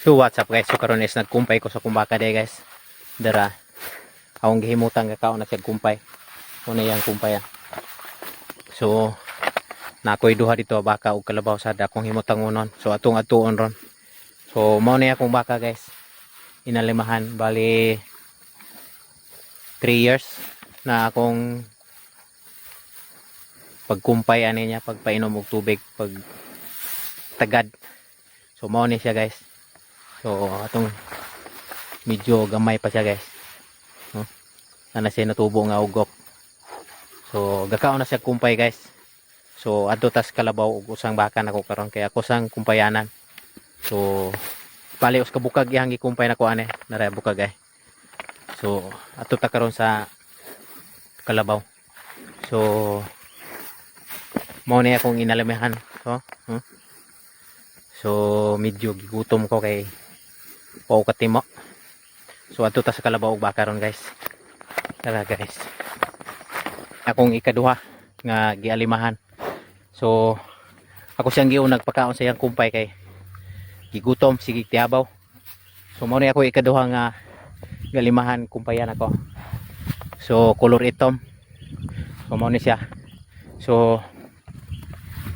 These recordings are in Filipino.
So what's up guys, so karon is nagkumpay ko sa kumbaka day guys. Dara akong gihimutan nga kaon na siya kumpay. Una yang kumpay. So nakoy duha dito baka ug kalabaw sad akong himutang unon. So atong atuon ron. So mao na akong baka guys. Inalimahan bali 3 years na akong pagkumpay ani niya, pagpainom og tubig, pag tagad. So mao ni siya guys. So atong medyo gamay pa siya guys. No? Sana siya natubo nga ugok. So gakaon na siya kumpay guys. So adto tas kalabaw ug usang baka nako karon kaya ako sang kumpayanan. So bali us kabukag ihang gikumpay nako ane, naray bukag ay. So adto ta karon sa kalabaw. So mao ni akong inalamihan. So medyo gigutom ko kay o katimo. So adto ta sa kalabaw ug baka ron guys. Tara guys. Akong ikaduha nga gialimahan. So ako siyang giunag pagkaon sa iyang kumpay kay gigutom sige tiabaw. So mao ni ako ikaduha nga galimahan kumpayan ako. So color itom. So mao ni siya. So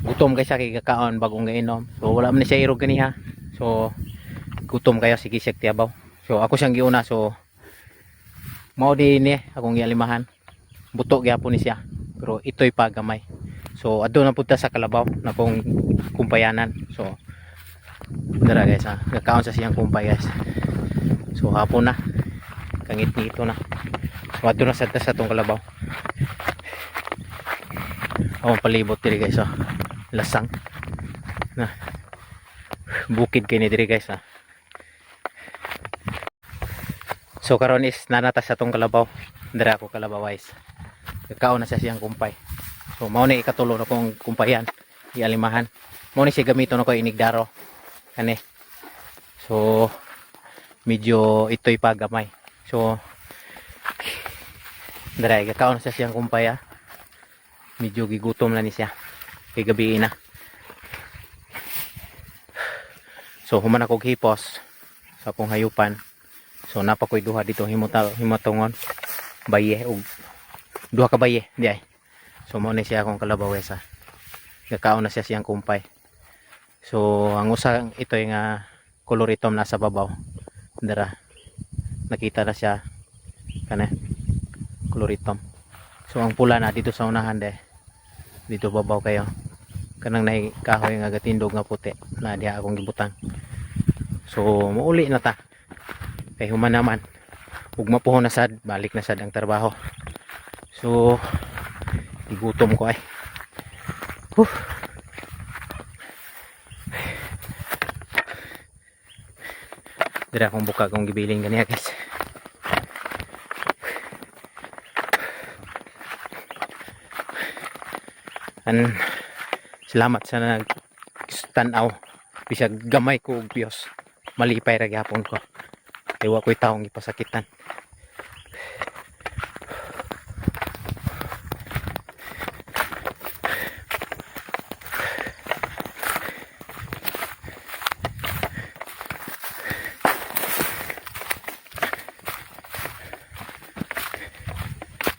gutom kay siya kay kakaon bagong gainom. So wala man siya irog ganiha. So gutom kayo sige siya tiabaw. So ako siyang giuna. So mao din ni akong gialimahan. Buto gyapon ni siya. Pero ito'y pagamay. So adto na punta sa kalabaw na kong kumpayanan. So dara guys ha. Gakaon sa siyang kumpay guys. So hapon na. Kangit ni ito na. So adto na sa tong kalabaw. Akong palibot diri guys ha. Lasang. Na. Bukid kay ni diri guys ha. So karon is nanata sa tong kalabaw. Dira ako kalabaw guys. Kakaon na sa siyang kumpay. So mao ni ikatulo na kong kumpayan, ialimahan. Mao ni siya gamiton ako inigdaro. Kani. So medyo ito'y pagamay. So dira kakaon na sa siyang kumpay. Medyo gigutom na ni siya. Kay gabi na. So human ako hipos sa akong hayupan. So napakoy duha dito himatongon baye og duha ka baye di ay. So mao ni siya akong kalabaw guys ha. Gakaon na siya siyang kumpay. So ang usang ito nga koloritom nasa babaw. Dara. Nakita na siya kana koloritom. So ang pula na dito sa unahan de. Dito babaw kayo. Kanang nahi kahoy nga gatindog nga puti na diha akong gibutang. So muuli na ta. Kay human naman ug mapuhon na sad, balik na sad ang trabaho. So igutom ko ay. Dira akong buka kung gibiling ganiya guys. Salamat sa nagtanaw. Bisag gamay ko og Dios. Malipay ra gyapon ko. Kay wa ko'y taong ipasakitan.